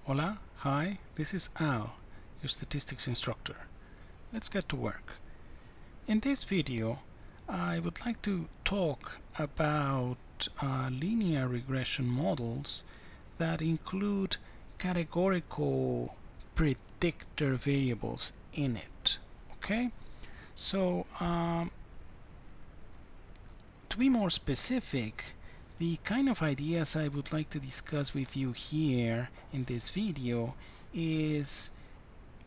Hola, hi, this is Al, your statistics instructor. Let's get to work. In this video, I would like to talk about linear regression models that include categorical predictor variables in it. Okay? So, to be more specific, the kind of ideas I would like to discuss with you here in this video is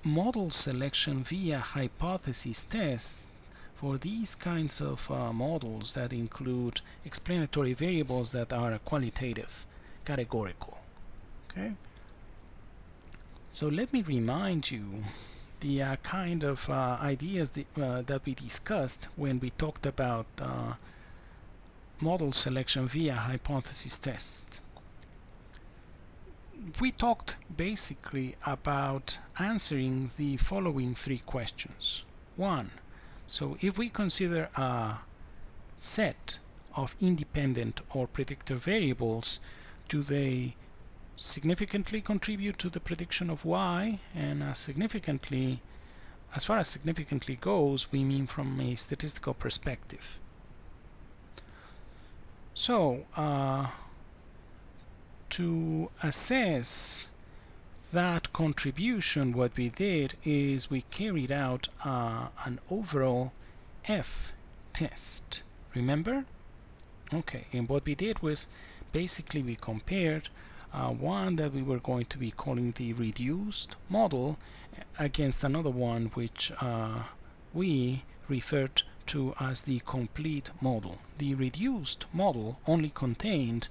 model selection via hypothesis tests for these kinds of models that include explanatory variables that are qualitative, categorical. Okay? So let me remind you the kind of ideas that we discussed when we talked about model selection via hypothesis test. We talked basically about answering the following three questions. One, so if we consider a set of independent or predictor variables, do they significantly contribute to the prediction of y? And significantly, as far as significantly goes, we mean from a statistical perspective. So, to assess that contribution, what we did is we carried out an overall F test. Remember? Okay, and what we did was basically we compared one that we were going to be calling the reduced model against another one which we referred to as the complete model. The reduced model only contained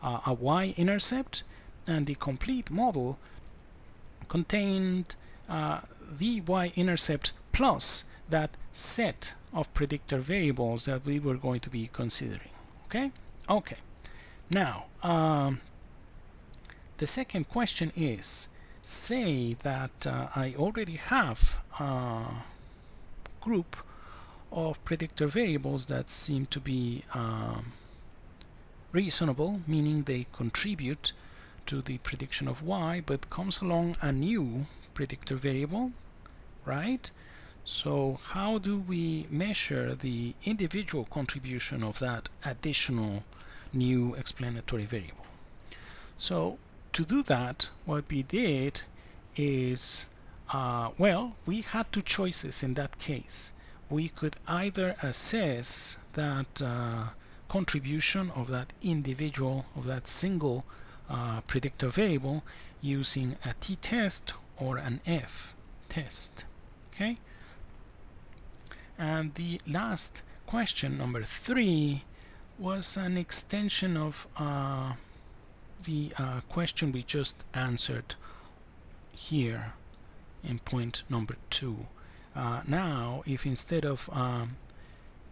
a y-intercept, and the complete model contained the y-intercept plus that set of predictor variables that we were going to be considering. Okay? Okay. Now, the second question is, say that I already have a group of predictor variables that seem to be reasonable, meaning they contribute to the prediction of y, but comes along a new predictor variable, right? So how do we measure the individual contribution of that additional new explanatory variable? So to do that, what we did is, well, we had two choices in that case. We could either assess that contribution of that individual, of that single predictor variable using a t-test or an f-test. Okay? And the last question, number 3, was an extension of the question we just answered here in point number 2. Now, if instead of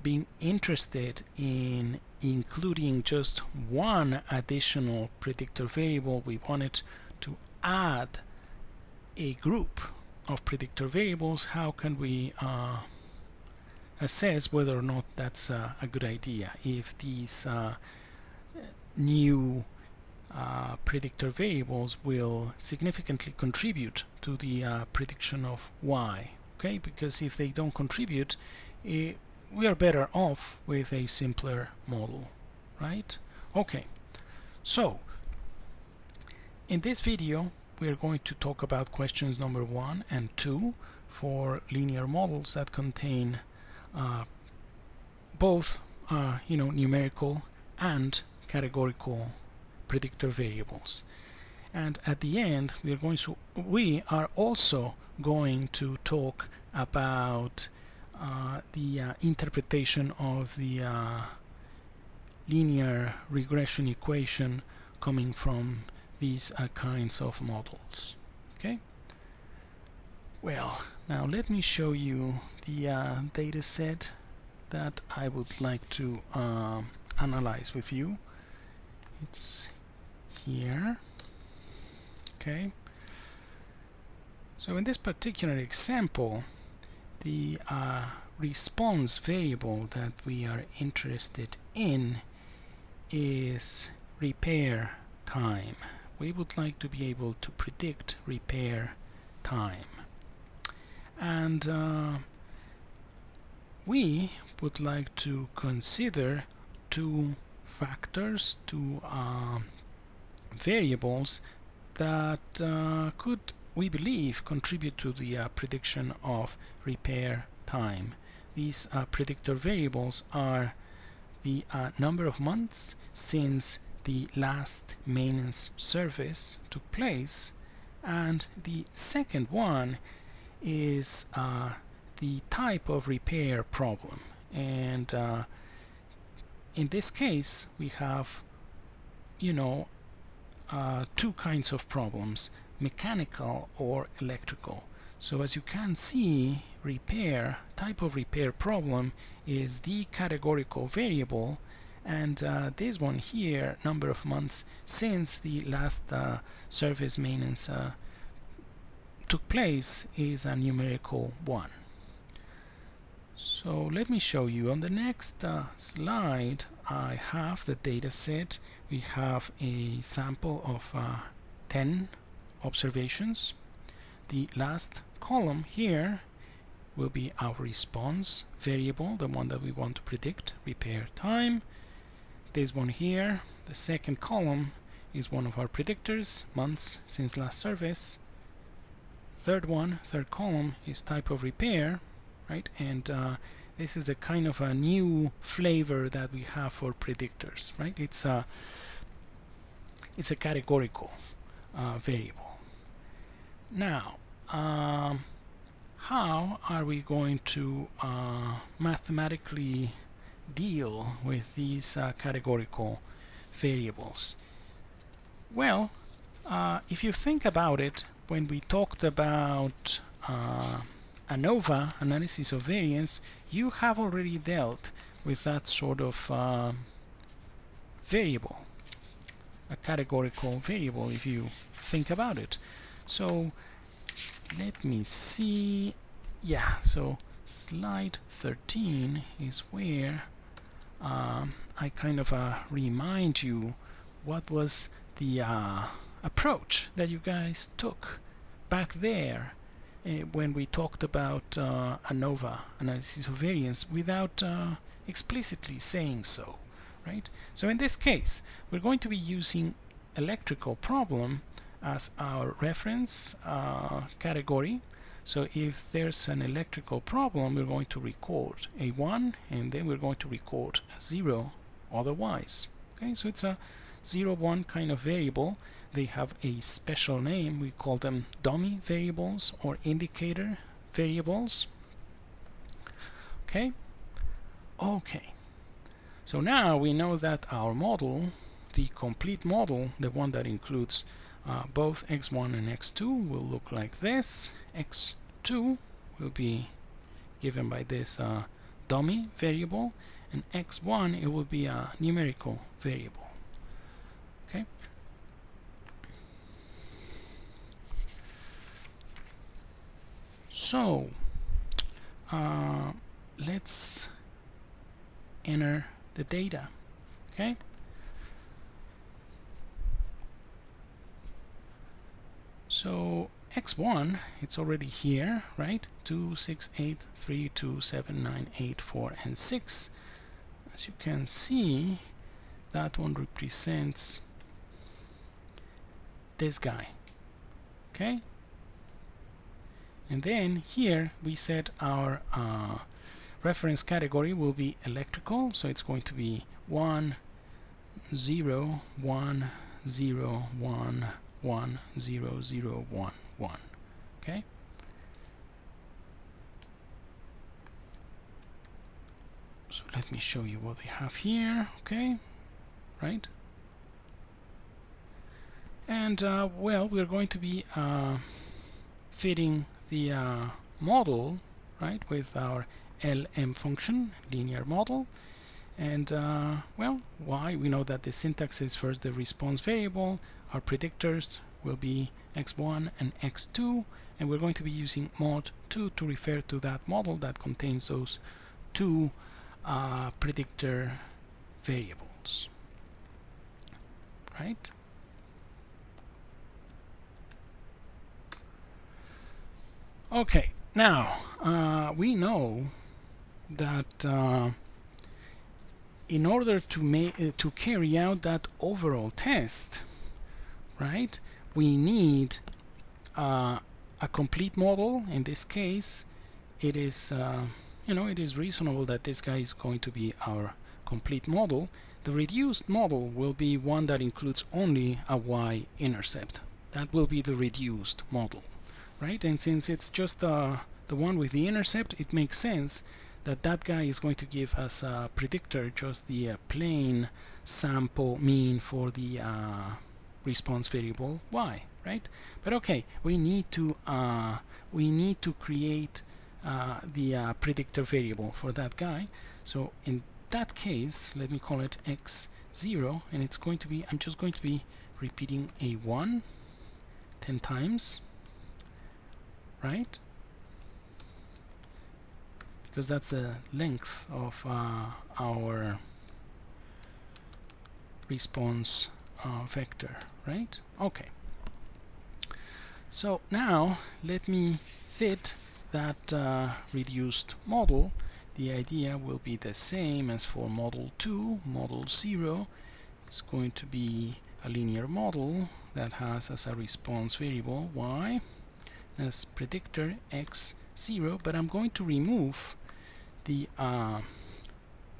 being interested in including just one additional predictor variable, we wanted to add a group of predictor variables, how can we assess whether or not that's a good idea? If these new predictor variables will significantly contribute to the prediction of y. Okay, because if they don't contribute, we are better off with a simpler model, right? Okay, so in this video we are going to talk about questions number 1 and 2 for linear models that contain both numerical and categorical predictor variables. And at the end we are also going to talk about the interpretation of the linear regression equation coming from these kinds of models. Okay? Well, now let me show you the data set that I would like to analyze with you. It's here. Okay. So in this particular example, the response variable that we are interested in is repair time, we would like to be able to predict repair time. And we would like to consider two factors, two variables that could, we believe, contribute to the prediction of repair time. These predictor variables are the number of months since the last maintenance service took place, and the second one is the type of repair problem. And in this case we have, two kinds of problems: mechanical or electrical. So as you can see, type of repair problem is the categorical variable, and this one here, number of months since the last service maintenance took place, is a numerical one. So let me show you. On the next slide, I have the data set. We have a sample of 10 observations. The last column here will be our response variable, the one that we want to predict repair time. This one here, the second column, is one of our predictors, months since last service. Third column is type of repair, right? And this is the kind of a new flavor that we have for predictors, right? It's a categorical variable. Now, how are we going to mathematically deal with these categorical variables? Well, if you think about it, when we talked about ANOVA, analysis of variance, you have already dealt with that sort of variable, a categorical variable, if you think about it. So let me see. Yeah, so slide 13 is where I kind of remind you what was the approach that you guys took back there when we talked about ANOVA, analysis of variance, without explicitly saying so, right? So in this case, we're going to be using electrical problem as our reference category. So if there's an electrical problem, we're going to record a 1, and then we're going to record a 0 otherwise. Okay, so it's a 0, 1 kind of variable. They have a special name. We call them dummy variables or indicator variables. Okay. So now we know that our model, the complete model, the one that includes both x1 and x2, will look like this. x2 will be given by this dummy variable, and x1, it will be a numerical variable. Okay. So let's enter the data. Okay. So x1, it's already here, right? 2, 6, 8, 3, 2, 7, 9, 8, 4, and 6. As you can see, that one represents this guy. Okay. And then here we said our reference category will be electrical, so it's going to be 1, 0, 1, 0, 1, 1, 0, 0, 1, 1. Okay. So let me show you what we have here. Okay, right? And well, we're going to be fitting the model, right, with our LM function, linear model. And well, why? We know that the syntax is first the response variable. Our predictors will be x1 and x2, and we're going to be using mod2 to refer to that model that contains those two predictor variables, right? Okay, now we know that in order to carry out that overall test, right, we need a complete model. In this case, it is it is reasonable that this guy is going to be our complete model. The reduced model will be one that includes only a y-intercept. That will be the reduced model, right? And since it's just the one with the intercept, it makes sense that that guy is going to give us a predictor, just the plain sample mean for the response variable y, right? But okay, we need to create the predictor variable for that guy. So in that case, let me call it x0, and it's going to be, I'm just going to be repeating a 1 10 times, right? Because that's the length of our response vector, right? Okay. So now let me fit that reduced model. The idea will be the same as for model 2. Model 0 is going to be a linear model that has as a response variable y, as predictor x0, but I'm going to remove the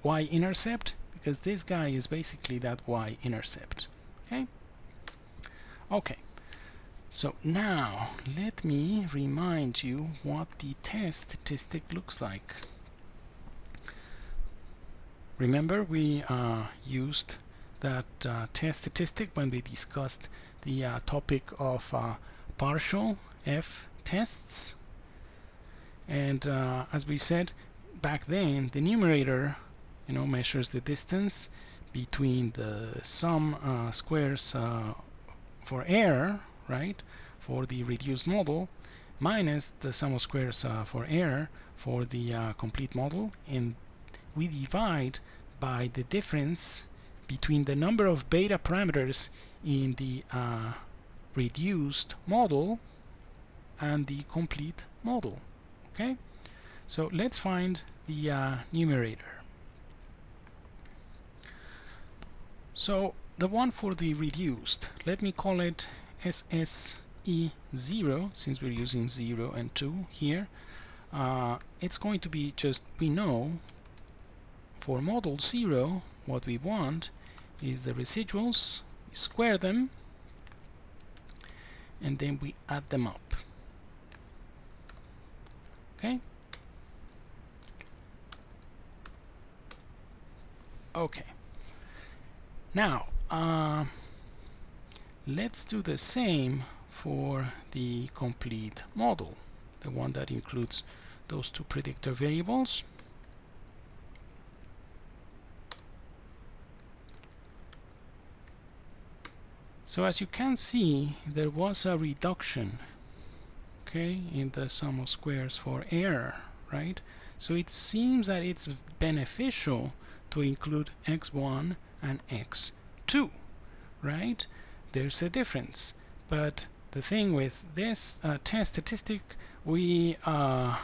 y-intercept because this guy is basically that y-intercept. Okay, so now let me remind you what the test statistic looks like. Remember, we used that test statistic when we discussed the topic of partial f tests, and as we said back then, the numerator measures the distance between the sum squares for error, right, for the reduced model, minus the sum of squares for error for the complete model, and we divide by the difference between the number of beta parameters in the reduced model and the complete model. Okay, so let's find the numerator. So the one for the reduced, let me call it SSE0, since we're using 0 and 2 here. It's going to be just, we know for model 0 what we want is the residuals, we square them, and then we add them up. Okay? Okay. Now, let's do the same for the complete model, the one that includes those two predictor variables. So as you can see, there was a reduction, okay, in the sum of squares for error, right? So it seems that it's beneficial to include x1 and x2, right? There's a difference, but the thing with this test statistic, we are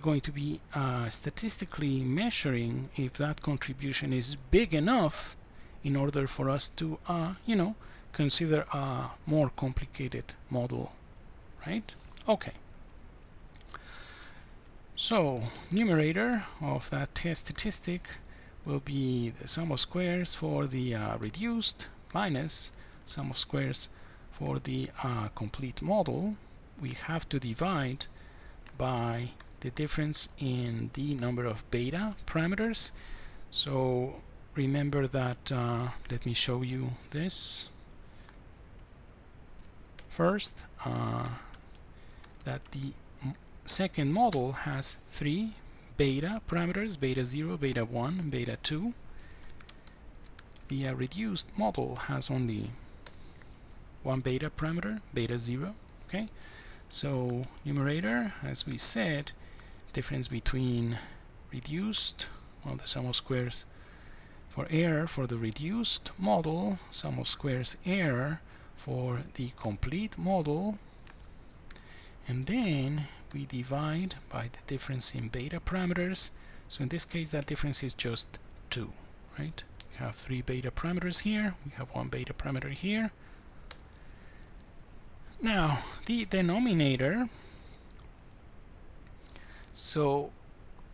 going to be statistically measuring if that contribution is big enough in order for us to consider a more complicated model, right? Okay, so numerator of that test statistic will be the sum of squares for the reduced minus sum of squares for the complete model. We have to divide by the difference in the number of beta parameters. So remember that, let me show you this first, that the second model has 3 beta parameters, beta 0, beta 1, beta 2. The reduced model has only 1 beta parameter, beta 0. Okay, so numerator, as we said, difference between reduced, well, the sum of squares for error for the reduced model, sum of squares error for the complete model, and then we divide by the difference in beta parameters. So in this case that difference is just 2, right? We have 3 beta parameters here, we have 1 beta parameter here. Now the denominator, so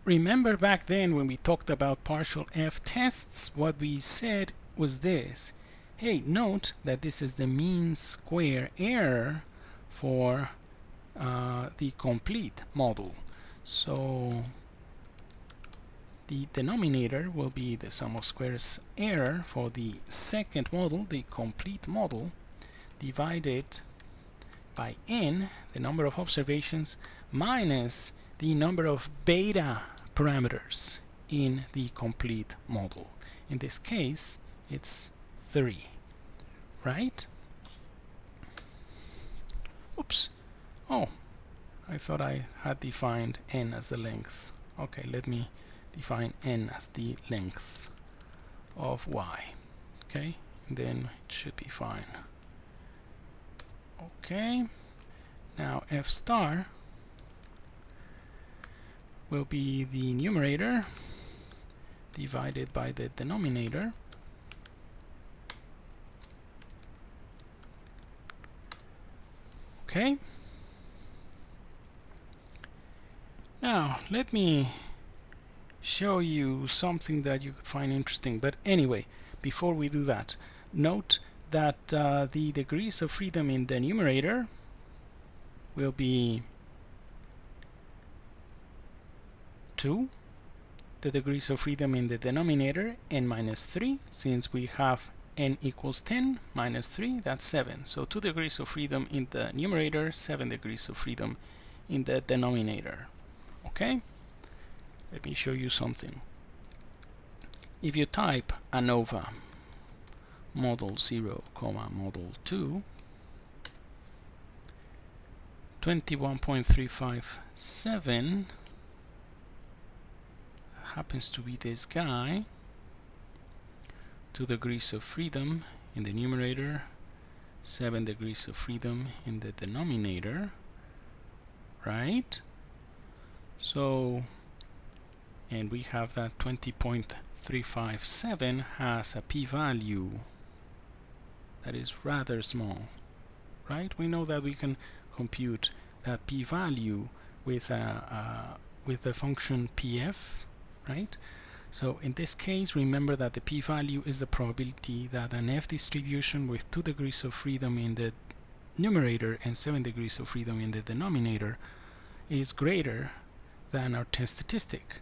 remember back then when we talked about partial f-tests, what we said was this: hey, note that this is the mean square error for the complete model. So the denominator will be the sum of squares error for the second model, the complete model, divided by n, the number of observations, minus the number of beta parameters in the complete model. In this case, it's 3, right? Oops. Oh, I thought I had defined n as the length. Okay, let me define n as the length of y. Okay, and then it should be fine. Okay, now f star will be the numerator divided by the denominator. Okay. Now let me show you something that you could find interesting. But anyway, before we do that, note that the degrees of freedom in the numerator will be 2. The degrees of freedom in the denominator, n minus 3, since we have n equals 10 minus 3, that's 7. So 2 degrees of freedom in the numerator, 7 degrees of freedom in the denominator. Okay? Let me show you something. If you type ANOVA model 0, model 2, 21.357 happens to be this guy. 2 degrees of freedom in the numerator, 7 degrees of freedom in the denominator, right? So, and we have that 20.357 has a p-value that is rather small, right? We know that we can compute that p-value with the function pf, right? So in this case, remember that the p-value is the probability that an f distribution with 2 degrees of freedom in the numerator and 7 degrees of freedom in the denominator is greater than our test statistic.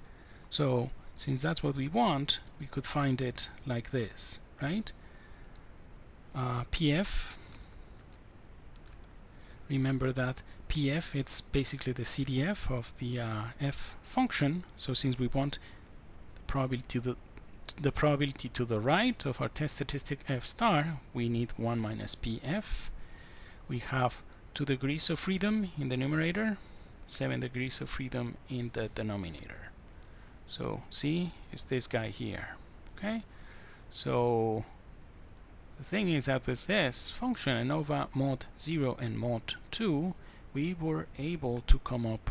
So since that's what we want, we could find it like this, right? PF, remember that PF, it's basically the CDF of the f function. So since we want the probability to the right of our test statistic f star, we need 1 minus PF. We have 2 degrees of freedom in the numerator, 7 degrees of freedom in the denominator. So see, it's this guy here. Okay, so the thing is that with this function ANOVA mod 0 and mod 2, we were able to come up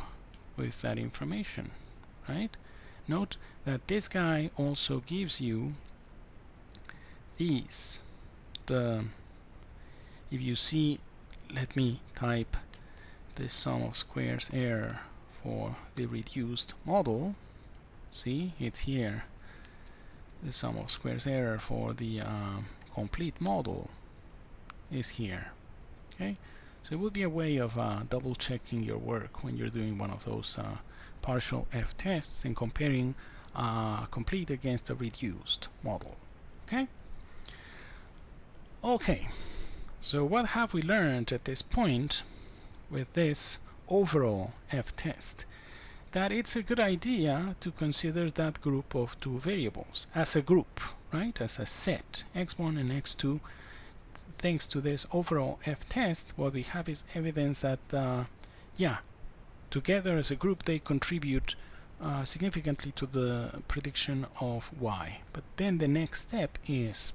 with that information, right? Note that this guy also gives you these. If you see, let me type the sum of squares error for the reduced model. See, it's here. The sum of squares error for the complete model is here. Okay, so it would be a way of double checking your work when you're doing one of those partial f tests and comparing complete against a reduced model. Okay. Okay, so what have we learned at this point with this overall f test? That it's a good idea to consider that group of 2 variables as a group, right? As a set, x1 and x2. Thanks to this overall f test, what we have is evidence that, yeah, together as a group they contribute significantly to the prediction of y. But then the next step is,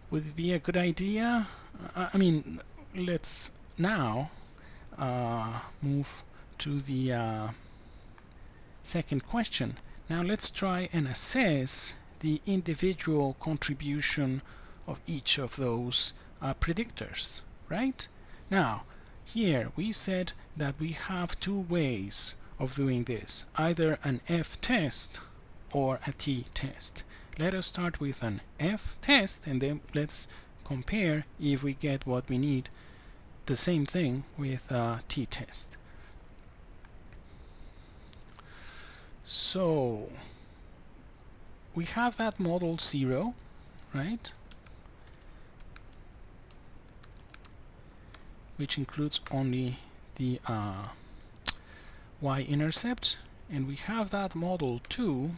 would it be a good idea? I mean, let's now move to the second question. Now let's try and assess the individual contribution of each of those predictors, right? Now, here we said that we have two ways of doing this, either an f-test or a t-test. Let us start with an f-test and then let's compare if we get what we need, the same thing with a t-test. So we have that model 0, right, which includes only the y-intercept, and we have that model 2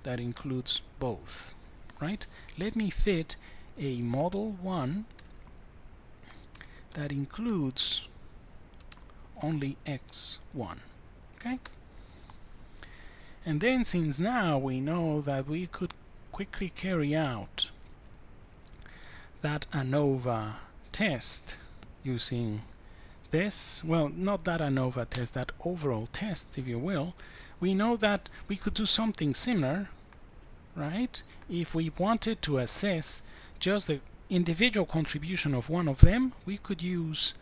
that includes both, right? Let me fit a model 1 that includes only x1, okay? And then, since now we know that we could quickly carry out that ANOVA test using this, well, not that ANOVA test, that overall test, if you will, we know that we could do something similar, right? If we wanted to assess just the individual contribution of one of them, we could use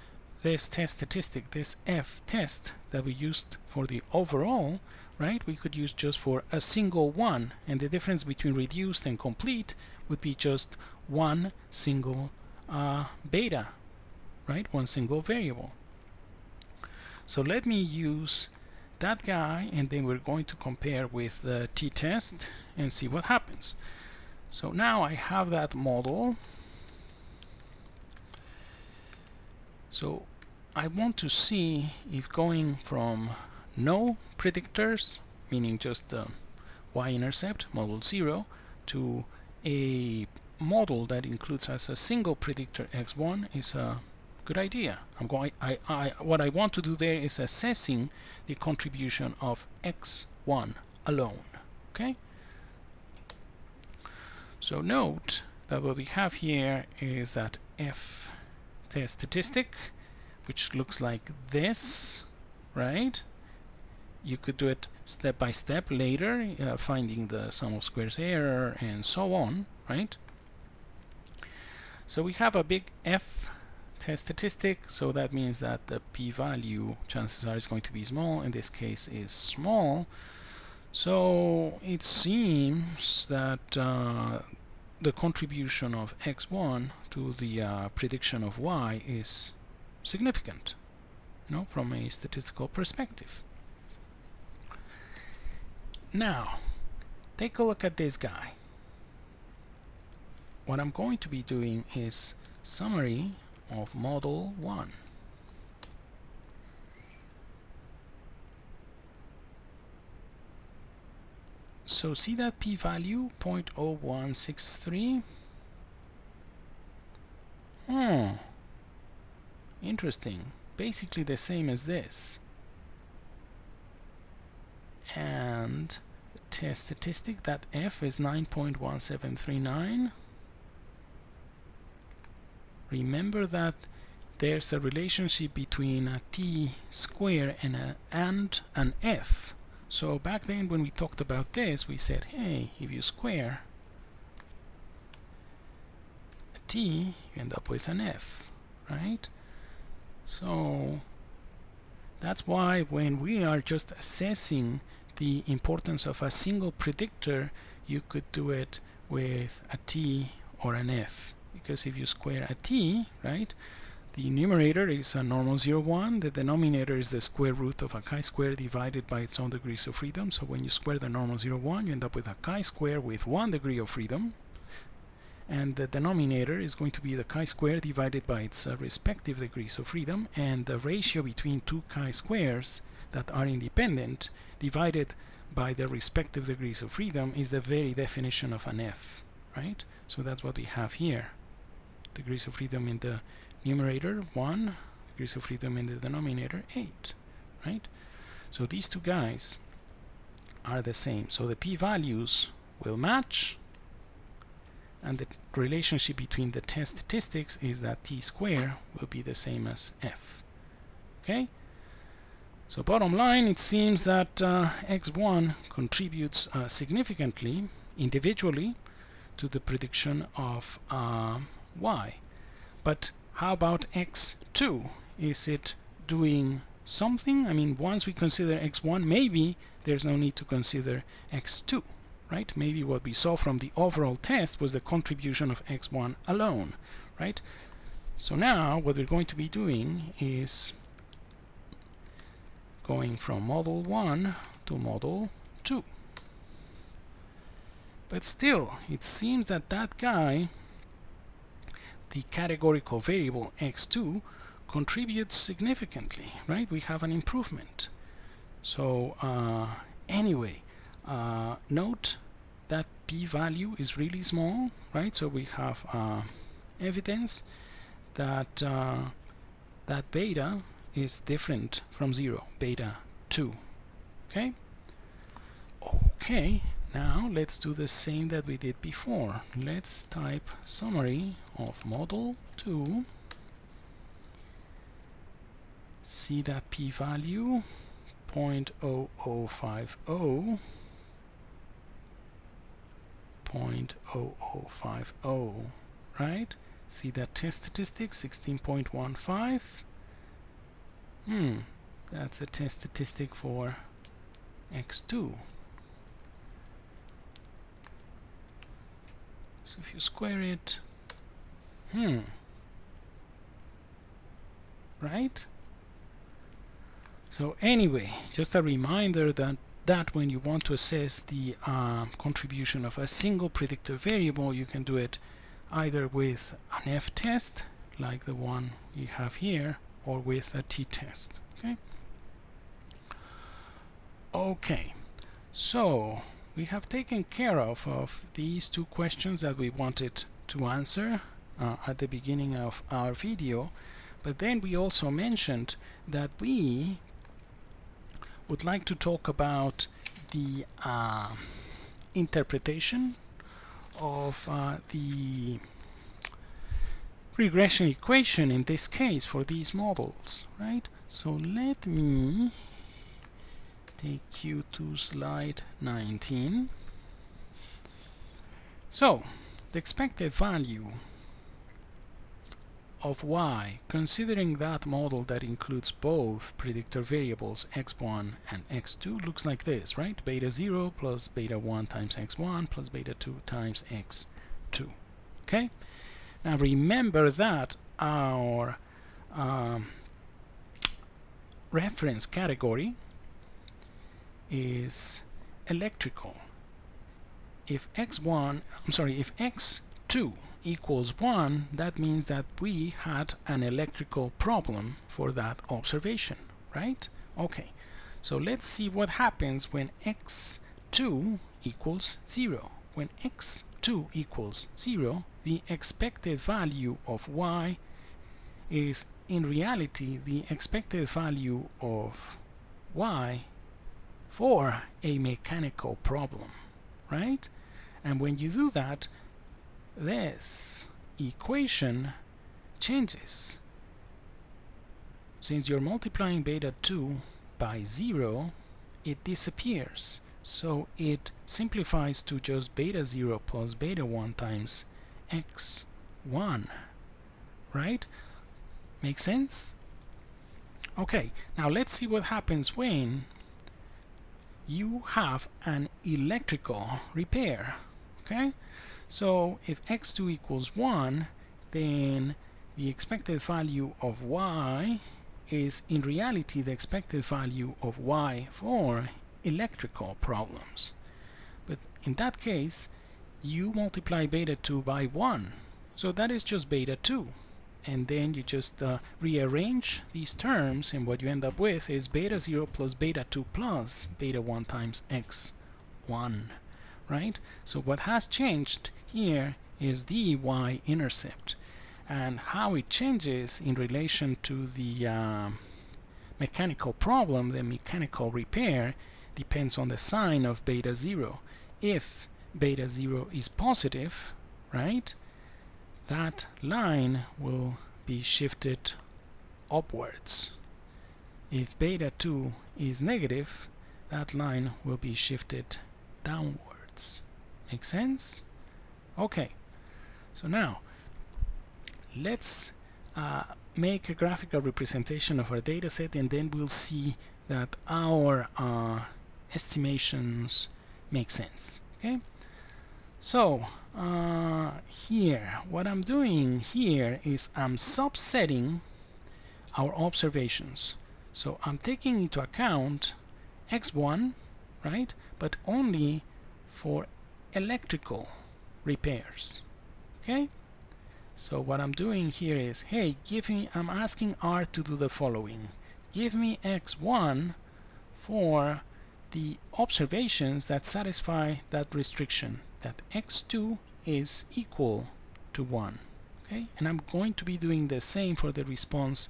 this test statistic, this F test that we used for the overall, right? We could use just for a single one, and the difference between reduced and complete would be just one single beta, right? One single variable. So let me use that guy, and then we're going to compare with the t-test and see what happens. So now I have that model. So I want to see if going from no predictors, meaning just the y-intercept, model 0, to a model that includes as a single predictor x1 is a good idea. What I want to do there is assessing the contribution of x1 alone. Okay? So note that what we have here is that F test statistic, which looks like this, right? You could do it step by step later, finding the sum of squares error and so on, right? So we have a big F test statistic, so that means that the p-value, chances are, is going to be small. In this case is small. So it seems that the contribution of x1 to the prediction of y is significant, you know, from a statistical perspective. Now, take a look at this guy. What I'm going to be doing is summary of model 1. So see that p-value, 0.0163? Interesting. Basically the same as this. And test statistic, that F is 9.1739. Remember that there's a relationship between a t-square and an f. So back then when we talked about this, we said, hey, if you square a t, you end up with an f, right? So that's why when we are just assessing the importance of a single predictor, you could do it with a t or an f. Because if you square a t, right, the numerator is a normal 0, 1. The denominator is the square root of a chi-square divided by its own degrees of freedom. So when you square the normal 0, 1, you end up with a chi-square with 1 degree of freedom. And the denominator is going to be the chi-square divided by its respective degrees of freedom. And the ratio between two chi-squares that are independent divided by their respective degrees of freedom is the very definition of an f, right? So that's what we have here. Degrees of freedom in the numerator 1, degrees of freedom in the denominator 8, right? So these two guys are the same. So the p-values will match, and the relationship between the test statistics is that t square will be the same as f. Okay? So bottom line, it seems that x1 contributes significantly, individually, to the prediction of y. But how about x2? Is it doing something? I mean, once we consider x1, maybe there's no need to consider x2, right? Maybe what we saw from the overall test was the contribution of x1 alone, right? So now what we're going to be doing is going from model 1 to model 2. But still, it seems that that guy, the categorical variable x2, contributes significantly, right? We have an improvement. So anyway, note that p-value is really small, right? So we have evidence that that beta is different from 0, beta 2. Okay, now let's do the same that we did before. Let's type summary of model 2. See that p-value 0.0050, 0.0050, right? See that test statistic 16.15. That's a test statistic for x2. So if you square it, right? So anyway, just a reminder that when you want to assess the contribution of a single predictor variable, you can do it either with an f-test, like the one we have here, or with a t-test. Okay, so we have taken care of these two questions that we wanted to answer at the beginning of our video, but then we also mentioned that we would like to talk about the interpretation of the regression equation in this case for these models, right? So let me take you to slide 19. So the expected value of y, considering that model that includes both predictor variables x1 and x2, looks like this, right? Beta 0 plus beta 1 times x1 plus beta 2 times x2. Okay? Now remember that our reference category is electrical. If x2 equals 1, that means that we had an electrical problem for that observation, right? Okay, so let's see what happens when x2 equals 0. When x2 equals 0, the expected value of y is in reality the expected value of y for a mechanical problem, right? And when you do that, this equation changes. Since you're multiplying beta 2 by 0, it disappears. So it simplifies to just beta 0 plus beta 1 times x1, right? Make sense? Okay, now let's see what happens when you have an electrical repair. Okay, so if x2 equals 1, then the expected value of y is in reality the expected value of y for electrical problems. But in that case, you multiply beta 2 by 1, so that is just beta 2. And then you just rearrange these terms, and what you end up with is beta 0 plus beta 2 plus beta 1 times x1, right? So what has changed here is the y-intercept, and how it changes in relation to the mechanical problem, the mechanical repair, depends on the sign of beta 0. If beta 0 is positive, right, that line will be shifted upwards. if beta 2 is negative, that line will be shifted downwards. Make sense? Okay, so now let's make a graphical representation of our data set, and then we'll see that our estimations make sense. Okay, so here what I'm doing here is I'm subsetting our observations. So I'm taking into account x1, right, but only for electrical repairs. Okay, so what I'm doing here is, hey, I'm asking R to do the following. Give me x1 for the observations that satisfy that restriction, that x2 is equal to 1. Okay, and I'm going to be doing the same for the response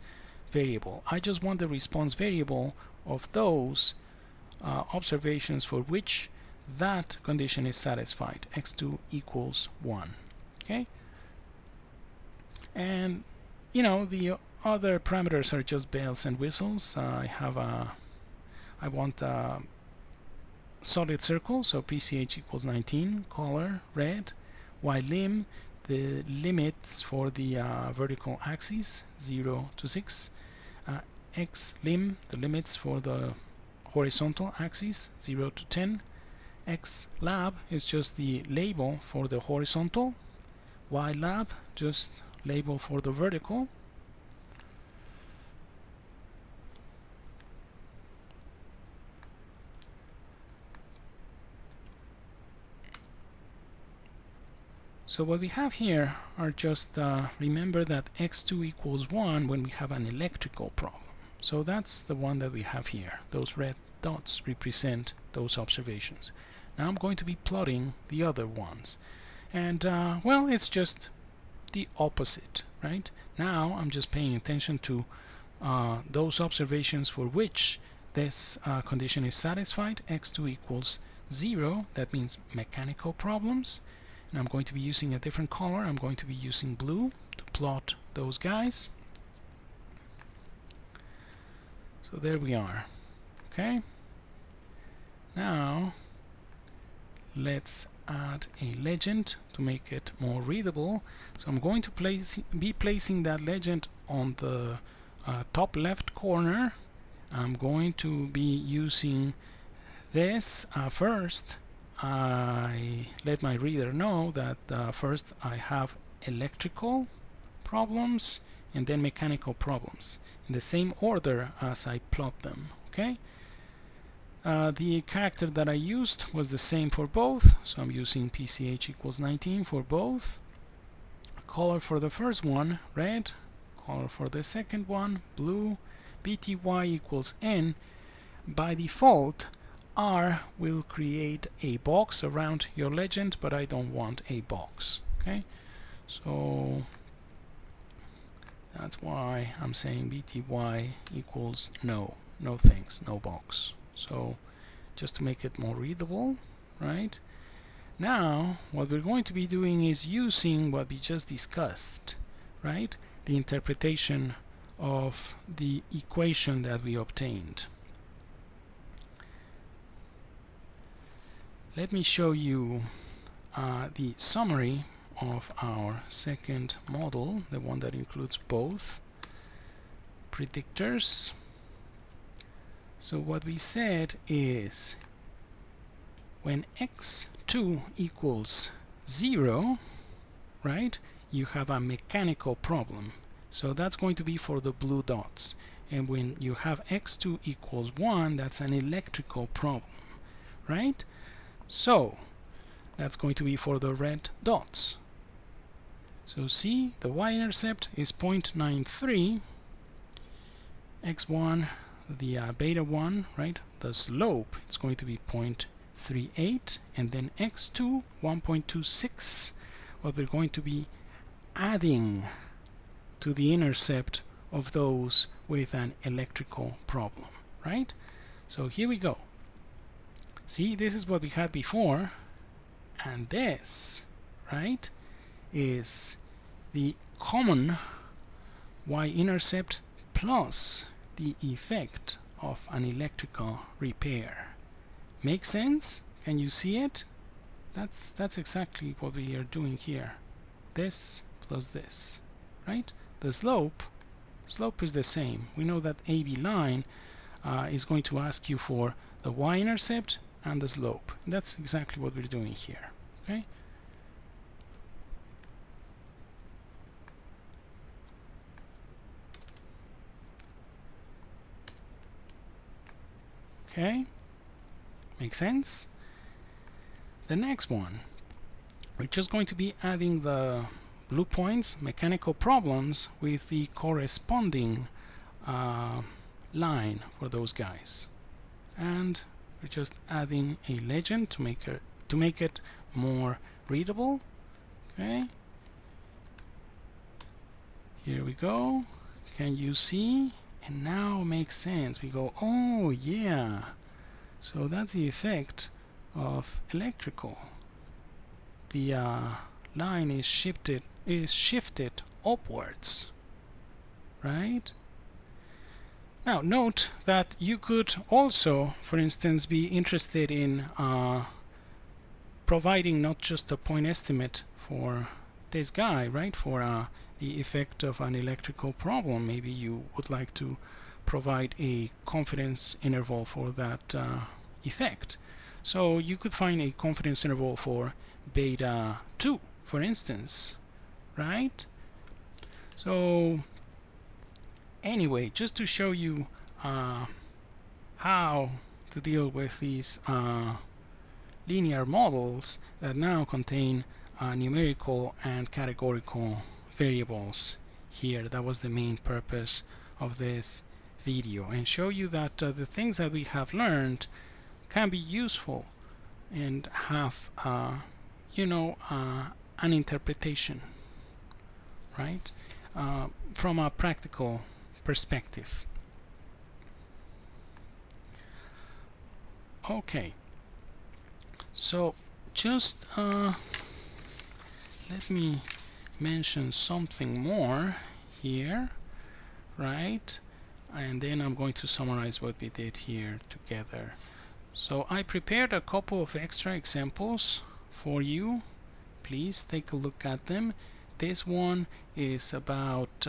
variable. I just want the response variable of those observations for which that condition is satisfied, x2 equals 1. Okay, and you know, the other parameters are just bells and whistles. I want a solid circle, so PCH equals 19, color red, y lim, the limits for the vertical axis 0 to 6, x lim, the limits for the horizontal axis 0 to 10, x lab is just the label for the horizontal, y lab just label for the vertical. So what we have here are just, remember that x2 equals 1 when we have an electrical problem. So that's the one that we have here. Those red dots represent those observations. Now I'm going to be plotting the other ones. And, well, it's just the opposite, right? Now I'm just paying attention to those observations for which this condition is satisfied. x2 equals 0, that means mechanical problems. And I'm going to be using a different color. I'm going to be using blue to plot those guys. So there we are. Okay. Now let's add a legend to make it more readable. So I'm going to be placing that legend on the top left corner. I'm going to be using this first. I let my reader know that first I have electrical problems and then mechanical problems in the same order as I plot them. Okay. The character that I used was the same for both, so I'm using PCH equals 19 for both. Color for the first one, red. Color for the second one, blue. BTY equals N. By default, R will create a box around your legend, but I don't want a box. Okay, so that's why I'm saying BTY equals no thanks, no box. So just to make it more readable, right? Now what we're going to be doing is using what we just discussed, right? The interpretation of the equation that we obtained. Let me show you the summary of our second model, the one that includes both predictors. So what we said is when x2 equals 0, right, you have a mechanical problem. So that's going to be for the blue dots. And when you have x2 equals 1, that's an electrical problem, right? So that's going to be for the red dots. So see, the y-intercept is 0.93, x1, the beta 1, right? The slope, it's going to be 0.38, and then x2, 1.26. What we're going to be adding to the intercept of those with an electrical problem, right? So here we go. See, this is what we had before, and this, right, is the common y-intercept plus the effect of an electrical repair. Make sense? Can you see it? That's exactly what we are doing here. This plus this, right? The slope is the same. We know that AB line is going to ask you for the y-intercept and the slope. And that's exactly what we're doing here. Okay. Okay. Makes sense? The next one, we're just going to be adding the blue points, mechanical problems, with the corresponding line for those guys. And we're just adding a legend to make it more readable. Okay. Here we go. Can you see? And now it makes sense. We go, oh yeah. So that's the effect of electrical. The line is shifted upwards, right? Now note that you could also, for instance, be interested in providing not just a point estimate for this guy, right? For the effect of an electrical problem. Maybe you would like to provide a confidence interval for that effect. So you could find a confidence interval for beta 2, for instance, right? So anyway, just to show you how to deal with these linear models that now contain numerical and categorical variables here. That was the main purpose of this video, and show you that the things that we have learned can be useful and have an interpretation, right, from a practical perspective. Okay, so just let me mention something more here, right, and then I'm going to summarize what we did here together. So I prepared a couple of extra examples for you. Please take a look at them. This one is about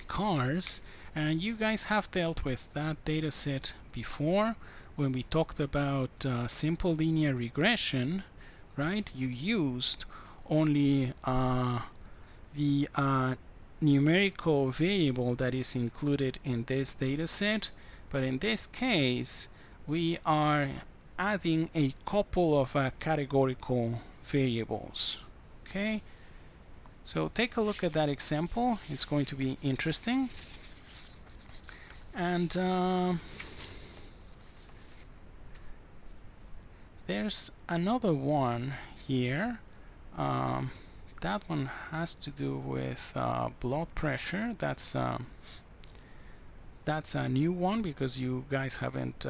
cars, and you guys have dealt with that data set before when we talked about simple linear regression, right? You used only the numerical variable that is included in this data set, but in this case we are adding a couple of categorical variables. Okay, so take a look at that example. It's going to be interesting. And there's another one here. That one has to do with blood pressure. That's a new one because you guys haven't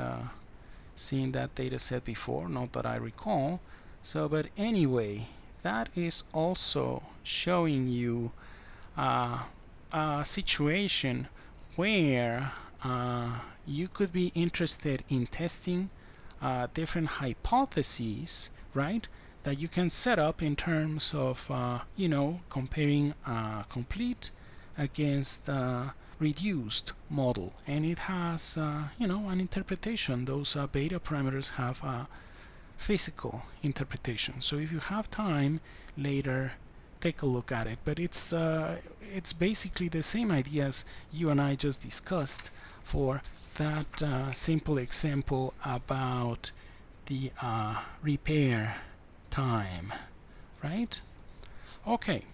seen that data set before, not that I recall. So, but anyway, that is also showing you a situation where you could be interested in testing different hypotheses, right, that you can set up in terms of comparing complete against reduced model, and it has an interpretation. Those beta parameters have a physical interpretation. So if you have time later, take a look at it. But it's basically the same idea as you and I just discussed for that simple example about the repair time, right? Okay,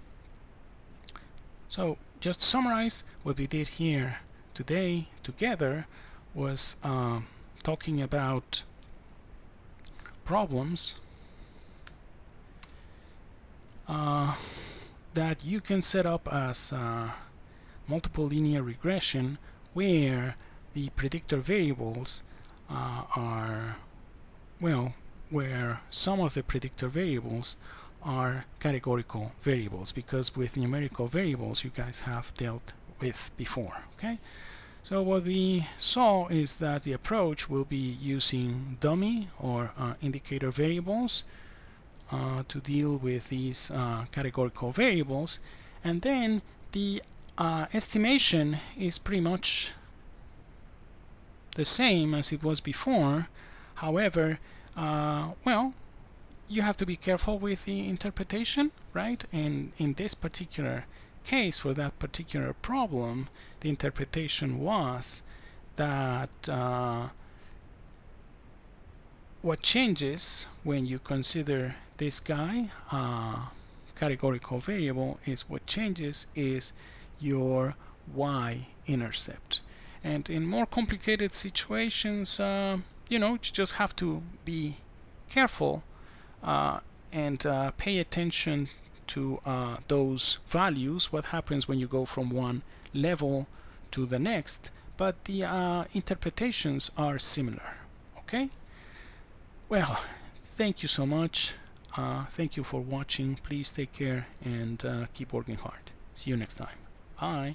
so just to summarize, what we did here today together was talking about problems that you can set up as multiple linear regression, where the predictor variables where some of the predictor variables are categorical variables, because with numerical variables you guys have dealt with before. Okay, So what we saw is that the approach will be using dummy or indicator variables to deal with these categorical variables, and then the estimation is pretty much the same as it was before. However, well, you have to be careful with the interpretation, right? And in this particular case, for that particular problem, the interpretation was that what changes when you consider this guy categorical variable is what changes is your y-intercept. And in more complicated situations, you know, you just have to be careful and pay attention to those values, what happens when you go from one level to the next, but the interpretations are similar. Okay? Well, thank you so much. Thank you for watching. Please take care and keep working hard. See you next time. Bye.